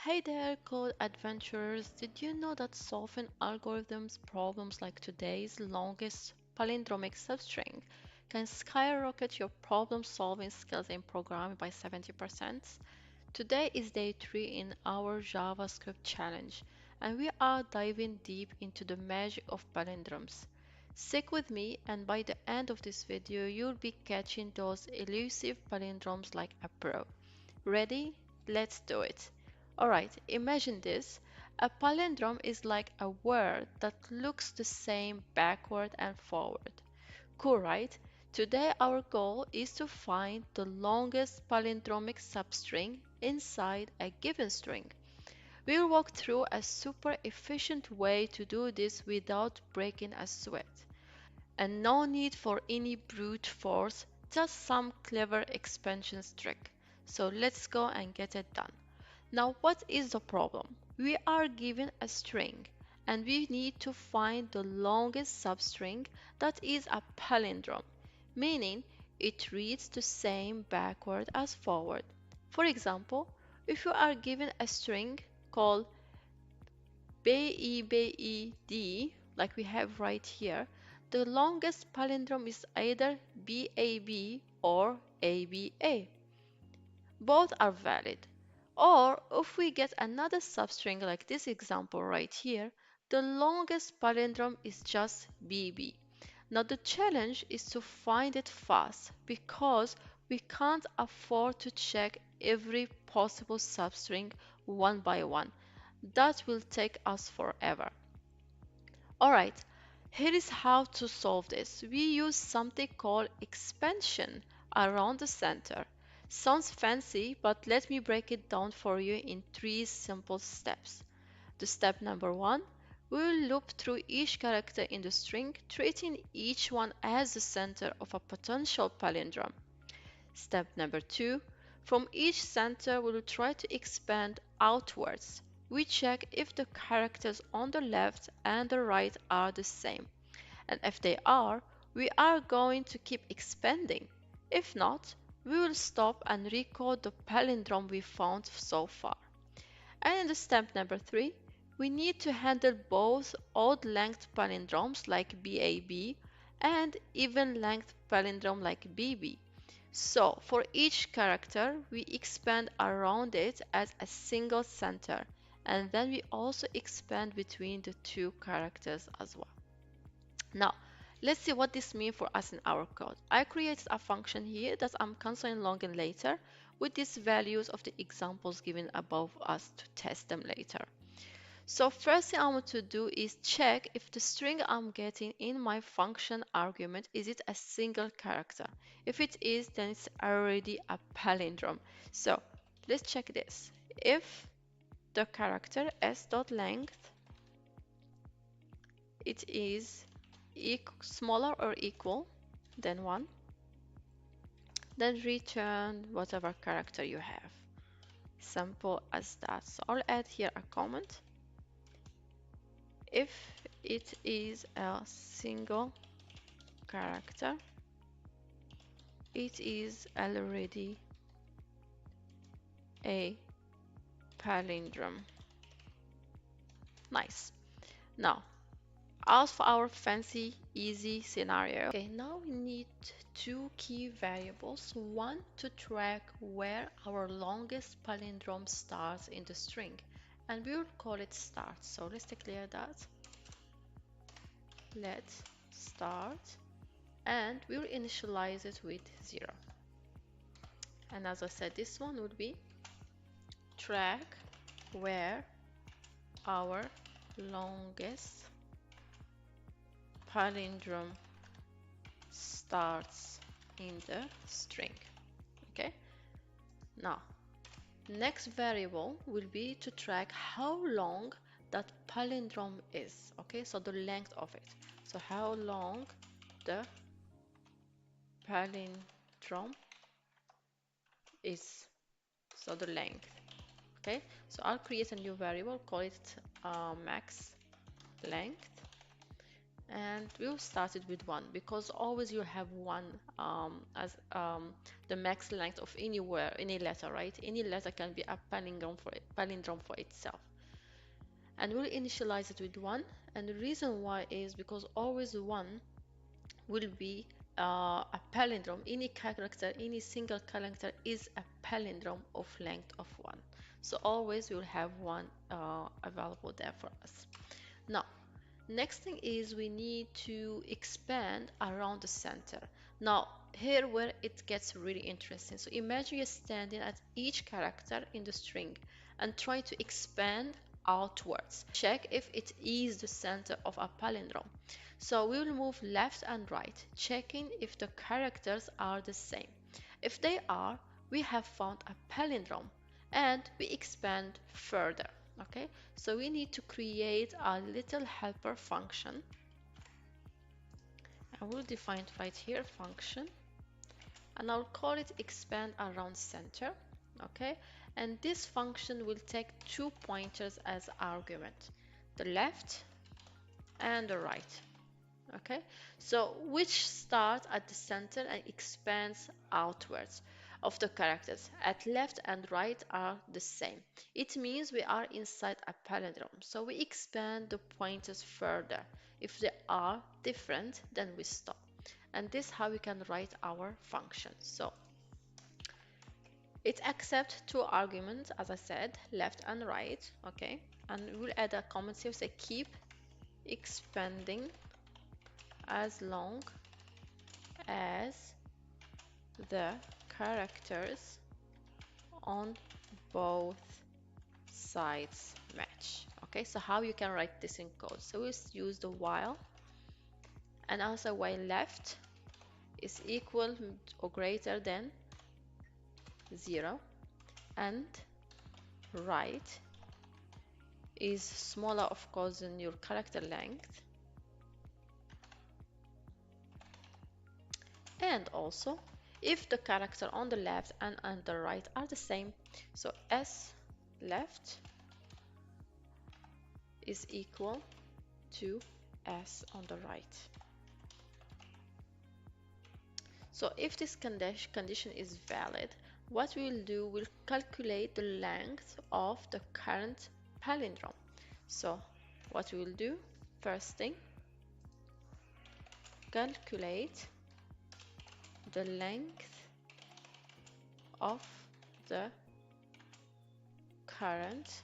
Hey there, code adventurers. Did you know that solving algorithms problems like today's longest palindromic substring can skyrocket your problem solving skills in programming by 70%? Today is day 3 in our JavaScript challenge, and we are diving deep into the magic of palindromes. Stick with me, and by the end of this video, you'll be catching those elusive palindromes like a pro. Ready? Let's do it. Alright, imagine this. A palindrome is like a word that looks the same backward and forward. Cool, right? Today our goal is to find the longest palindromic substring inside a given string. We'll walk through a super efficient way to do this without breaking a sweat. And no need for any brute force, just some clever expansion trick. So let's go and get it done. Now, what is the problem? We are given a string and we need to find the longest substring that is a palindrome, meaning it reads the same backward as forward. For example, if you are given a string called BEBED, like we have right here, the longest palindrome is either BAB or ABA. Both are valid. Or if we get another substring like this example right here, the longest palindrome is just BB. Now the challenge is to find it fast because we can't afford to check every possible substring one by one. That will take us forever. Alright, here is how to solve this. We use something called expansion around the center. Sounds fancy, but let me break it down for you in 3 simple steps. The step number 1, we will loop through each character in the string, treating each one as the center of a potential palindrome. Step number 2, from each center we will try to expand outwards. We check if the characters on the left and the right are the same. And if they are, we are going to keep expanding. If not, we will stop and recode the palindrome we found so far. And in the step number 3, we need to handle both odd length palindromes like BAB and even length palindrome like BB. So for each character, we expand around it as a single center, and then we also expand between the two characters as well. Now, let's see what this means for us in our code. I created a function here that I'm canceling long and later with these values of the examples given above us to test them later. So first thing I want to do is check if the string I'm getting in my function argument, is it a single character? If it is, then it's already a palindrome. So let's check this. If the character s.length it is smaller or equal than 1, then return whatever character you have. Simple as that. So I'll add here a comment. If it is a single character, it is already a palindrome. Nice. Now, as for our fancy easy scenario, okay, now we need 2 key variables. One to track where our longest palindrome starts in the string, and we will call it start. So let's declare that. Let's start, and we will initialize it with 0. And as I said, this one would be track where our longest palindrome starts in the string. Okay, now next variable will be to track how long that palindrome is. Okay, so the length of it. So how long the palindrome is, so the length. Okay, so I'll create a new variable, call it max length, and we'll start it with 1 because always you have 1 as the max length of anywhere, any letter, right? Any letter can be a palindrome for itself. And we'll initialize it with 1, and the reason why is because always 1 will be a palindrome. Any character, any single character is a palindrome of length of 1. So always we'll have 1 available there for us. Now, next thing is we need to expand around the center. Now, here where it gets really interesting. So imagine you're standing at each character in the string and try to expand outwards. Check if it is the center of a palindrome. So we will move left and right, checking if the characters are the same. If they are, we have found a palindrome and we expand further. Okay, so we need to create a little helper function. I will define it right here, function, and I'll call it expandAroundCenter. Okay, and this function will take 2 pointers as argument, the left and the right. Okay, so which starts at the center and expands outwards of the characters. At left and right are the same. It means we are inside a palindrome, so we expand the pointers further. If they are different, then we stop. And this is how we can write our function. So it accepts 2 arguments, as I said, left and right. Okay, and we'll add a comment here, say keep expanding as long as the characters on both sides match. Okay, so how you can write this in code? So we use the while, and also while left is equal or greater than 0 and right is smaller, of course, than your character length, and also if the character on the left and on the right are the same, so s left is equal to s on the right. So if this condition is valid, what we will do, we'll calculate the length of the current palindrome. So what we will do, first thing, calculate the length of the current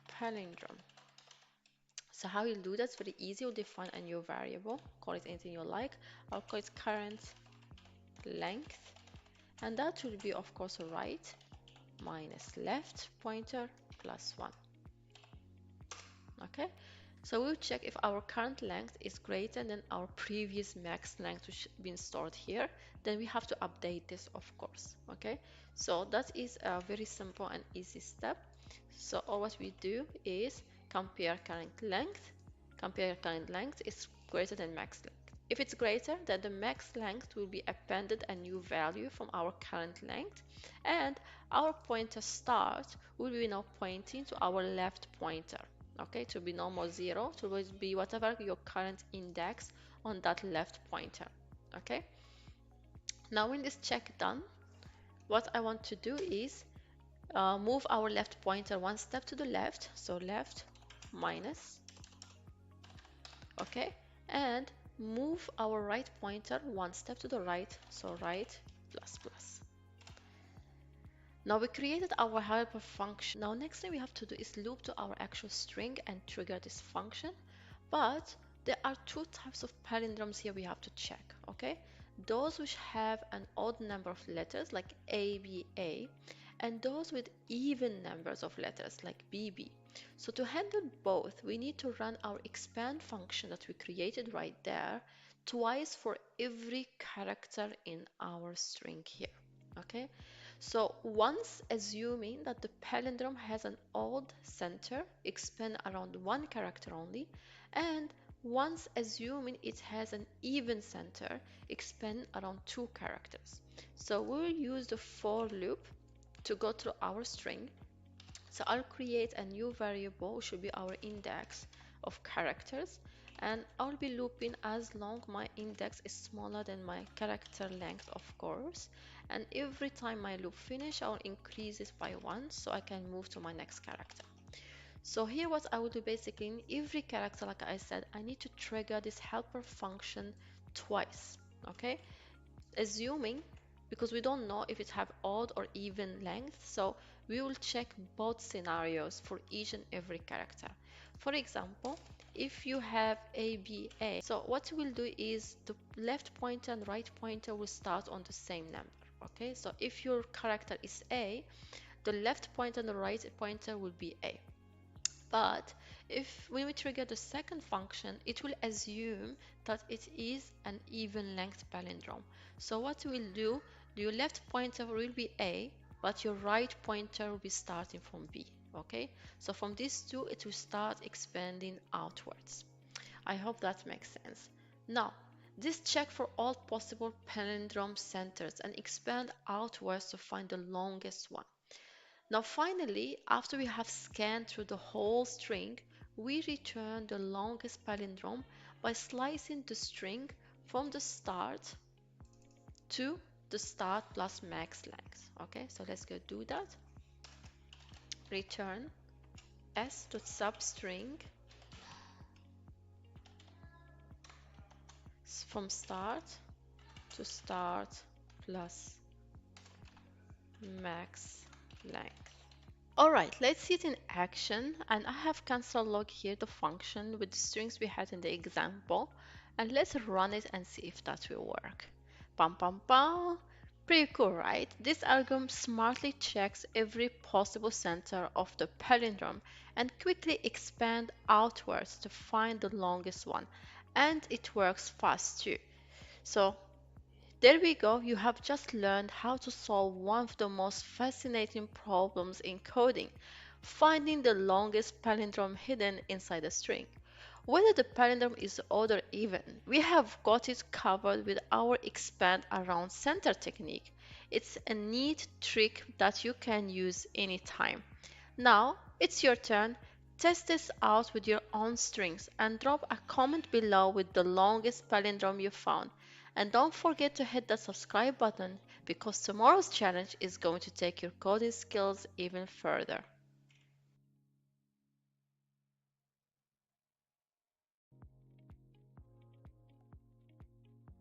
palindrome. So how you'll do that's very easy. You'll define a new variable, call it anything you like. I'll call it current length, and that will be, of course, right minus left pointer plus 1. Okay, so we'll check if our current length is greater than our previous max length, which has been stored here. Then we have to update this, of course. Okay, so that is a very simple and easy step. So all what we do is compare current length is greater than max length. If it's greater, then the max length will be appended a new value from our current length, and our pointer start will be now pointing to our left pointer. Okay, to be no more 0, to always be whatever your current index on that left pointer. Okay, now when this check done, what I want to do is move our left pointer 1 step to the left, so left minus, okay, and move our right pointer 1 step to the right, so right plus plus. Now we created our helper function. Now next thing we have to do is loop to our actual string and trigger this function. But there are 2 types of palindromes here we have to check, okay? Those which have an odd number of letters like A, B, A, and those with even numbers of letters like B, B. So to handle both, we need to run our expand function that we created right there twice for every character in our string here, okay? So once assuming that the palindrome has an odd center, expand around 1 character only, and once assuming it has an even center, expand around 2 characters. So we'll use the for loop to go through our string. So I'll create a new variable, which should be our index of characters, and I'll be looping as long my index is smaller than my character length, of course. And every time my loop finish, I'll increase it by 1 so I can move to my next character. So here what I will do, basically in every character, like I said, I need to trigger this helper function twice. Okay, assuming, because we don't know if it have odd or even length, so we will check both scenarios for each and every character. For example, if you have ABA, so what we'll do is the left pointer and right pointer will start on the same number. Okay, so if your character is A, the left pointer and the right pointer will be A. But if when we trigger the second function, it will assume that it is an even length palindrome. So what we'll do, your left pointer will be A, but your right pointer will be starting from B. Okay, so from these two, it will start expanding outwards. I hope that makes sense. Now, this check for all possible palindrome centers and expand outwards to find the longest one. Now finally, after we have scanned through the whole string, we return the longest palindrome by slicing the string from the start to the start plus max length. Okay, so let's go do that. Return s.substring from start to start plus max length. Alright, let's see it in action, and I have console log here, the function with the strings we had in the example, and let's run it and see if that will work. Pam pam pam! Pretty cool, right? This algorithm smartly checks every possible center of the palindrome and quickly expands outwards to find the longest one, and it works fast too. So there we go, you have just learned how to solve one of the most fascinating problems in coding, finding the longest palindrome hidden inside a string. Whether the palindrome is odd or even, we have got it covered with our expandAroundCenter technique. It's a neat trick that you can use anytime. Now, it's your turn. Test this out with your own strings and drop a comment below with the longest palindrome you found. And don't forget to hit the subscribe button because tomorrow's challenge is going to take your coding skills even further.